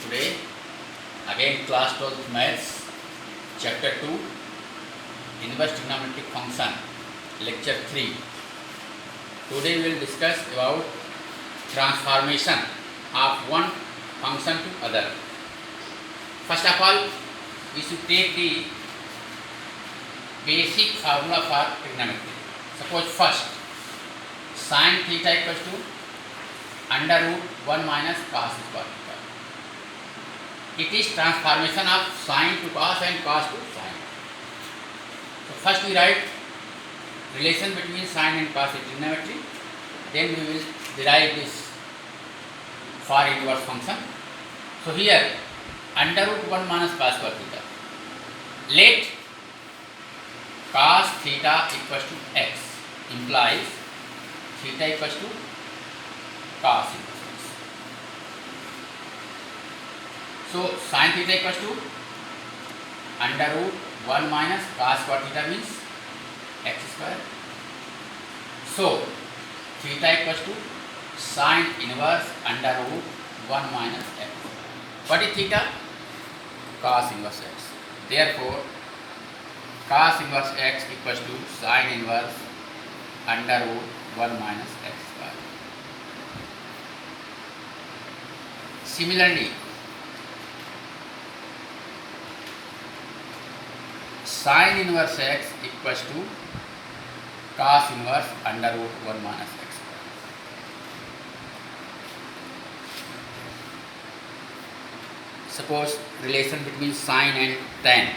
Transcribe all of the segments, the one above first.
today. Again class 12 maths chapter 2 inverse trigonometric function lecture 3. Today we will discuss about transformation of one function to other. First of all we should take the basic formula for trigonometry. Suppose first sin theta equals to under root 1 minus cos square theta. It is transformation of sin to cos and cos to sin. So first we write relation between sin and cos in trigonometry. Then we will derive this for inverse function. So here under root 1 minus cos square theta. Let cos theta equals to x implies theta equals to cos inverse x. So sin theta equals to under root 1 minus cos square theta means x square. So theta equals to sin inverse under root 1 minus x. What is theta? Cos inverse x. Therefore cos inverse x equals to sin inverse under root 1 minus x square. Similarly, sin inverse x equals to cos inverse under root 1 minus x square. Suppose relation between sin and tan.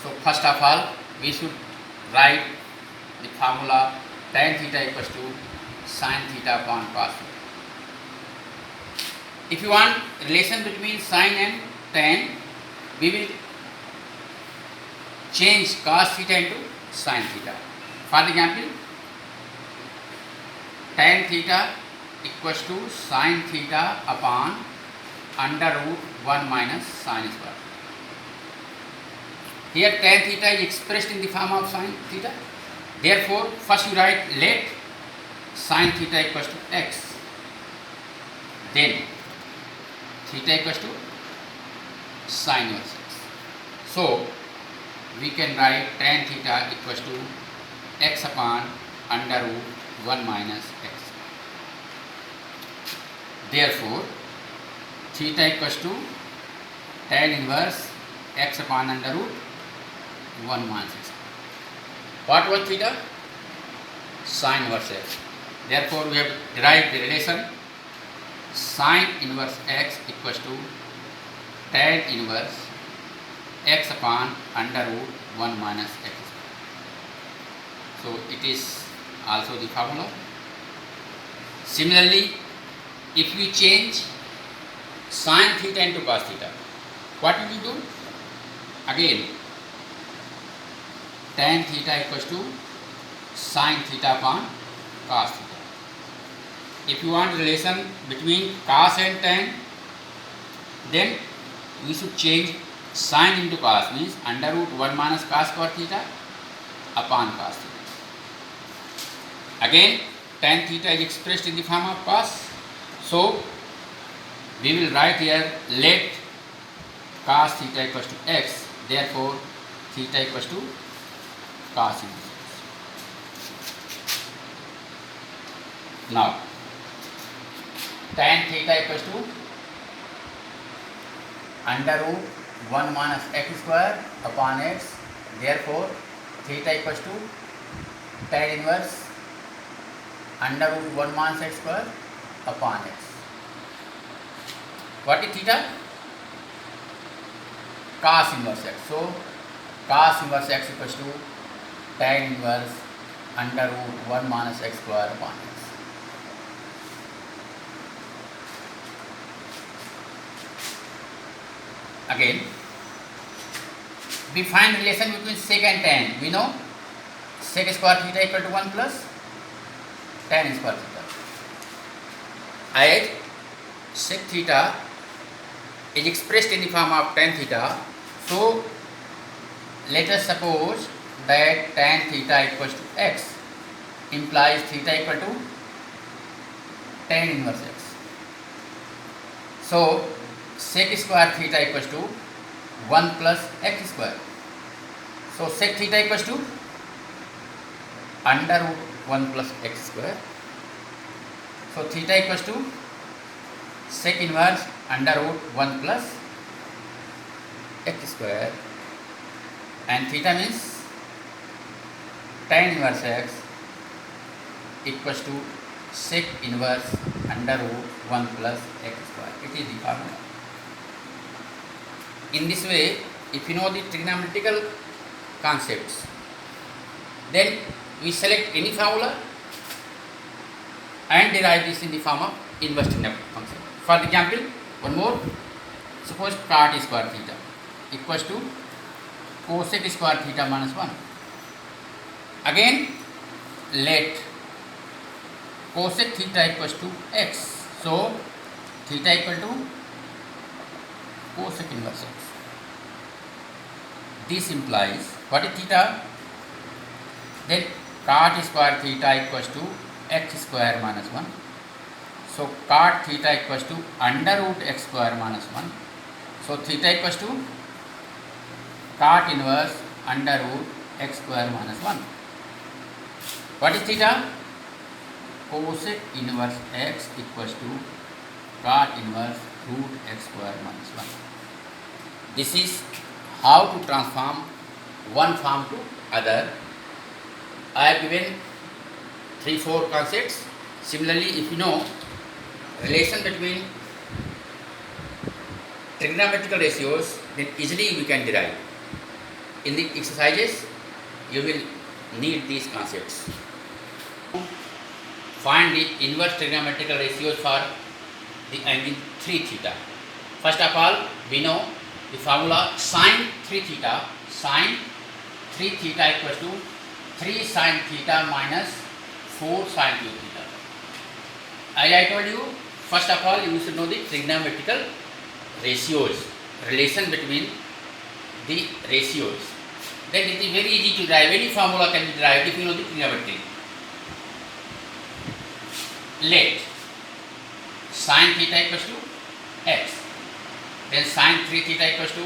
So first of all we should write the formula tan theta equals to sin theta upon cos theta. If you want relation between sin and tan, we will change cos theta into sin theta. For example, tan theta equals to sin theta upon under root 1 minus sin square. Here tan theta is expressed in the form of sin theta. Therefore, first you write let sin theta equals to x. Then theta equals to sin inverse x. So we can write tan theta equals to x upon under root 1 minus x. Therefore theta equals to tan inverse x upon under root 1 minus x. What was theta? Sin inverse x. Therefore we have derived the relation sin inverse x equals to tan inverse x upon under root 1 minus x. So it is also the formula. Similarly, if we change sin theta into cos theta, what will we do? Again, tan theta equals to sin theta upon cos theta. If you want relation between cos and tan, then we should change sin into cos, means under root 1 minus cos square theta upon cos theta. Again, tan theta is expressed in the form of cos. So we will write here let cos theta equals to x. Therefore theta equals to cos inverse x. Now tan theta equals to under root 1 minus x square upon x. Therefore theta equals to tan inverse under root 1 minus x square upon x. What is theta? Cos inverse x. So cos inverse x equals to tan inverse under root 1 minus x square upon x. Again, we find relation between sec and tan. We know sec square theta equal to 1 plus tan square theta. As sec theta is expressed in the form of tan theta, so let us suppose that tan theta equals to x implies theta equal to tan inverse x. So sec square theta equals to 1 plus x square. So sec theta equals to under root 1 plus x square. So theta equals to sec inverse under root 1 plus x square, and theta means tan inverse x equals to sec inverse under root 1 plus x square. It is the formula. In this way, if you know the trigonometrical concepts, then we select any formula and derive this in the form of inverse trigonometric function. For example, one more, suppose cot square theta equals to cosec square theta minus 1. Again, let cosec theta equals to x. So theta equal to cosec inverse x. This implies what is theta? Then cot square theta equals to x square minus 1. So cot theta equals to under root x square minus 1. So theta equals to cot inverse under root x square minus 1. What is theta? Cosec inverse x equals to cot inverse root x square minus 1. This is how to transform one form to other. I have given 3-4 concepts. Similarly, if you know relation between trigonometrical ratios, then easily we can derive. In the exercises, you will need these concepts. Find the inverse trigonometrical ratios for the angle 3 theta. First of all, we know the formula sin 3 theta. Sin 3 theta equals to 3 sin theta minus 4 sin 2 theta. As I told you, first of all, you should know the trigonometrical ratios, relation between the ratios. Then it is very easy to derive. Any formula can be derived if you know the trigonometry. Let sin theta equals to x. Then sin 3 theta equals to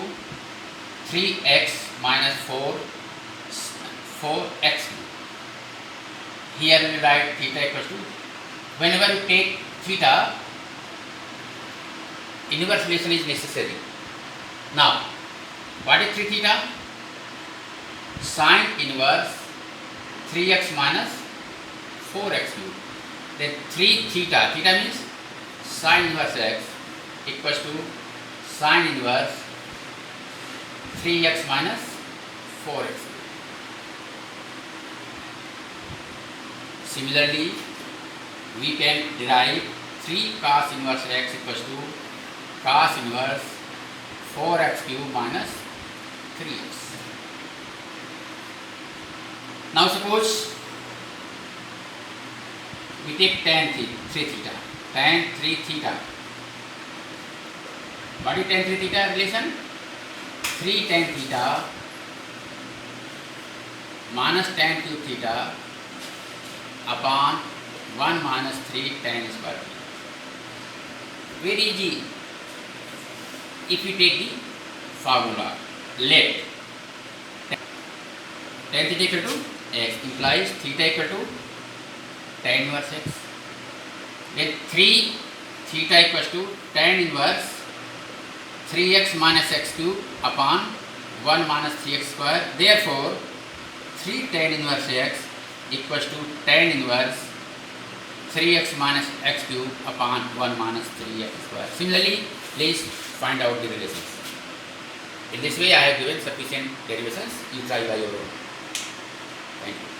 3x minus 4x. Here we will write theta equals to, whenever you take theta, inverse relation is necessary. Now, what is 3 theta? Sin inverse 3x minus 4x cube. Then 3 theta, theta means sin inverse x equals to sin inverse 3x minus 4x. Similarly, we can derive 3 cos inverse x equals to cos inverse 4x cube minus 3x. Now suppose we take tan 3 theta. Tan 3 theta. What is tan 3 theta relation? 3 tan theta minus tan cube theta upon 1 minus 3 tan square theta. Very easy. If you take the formula, let tan theta equal to x implies theta equal to tan inverse x. Then 3 theta equals to tan inverse 3x minus x cube upon 1 minus 3x square. Therefore, 3 tan inverse x equals to tan inverse 3x minus x cube upon 1 minus 3x square. Similarly, please find out the relations. In this way, I have given sufficient derivations. You try by your own. Thank you.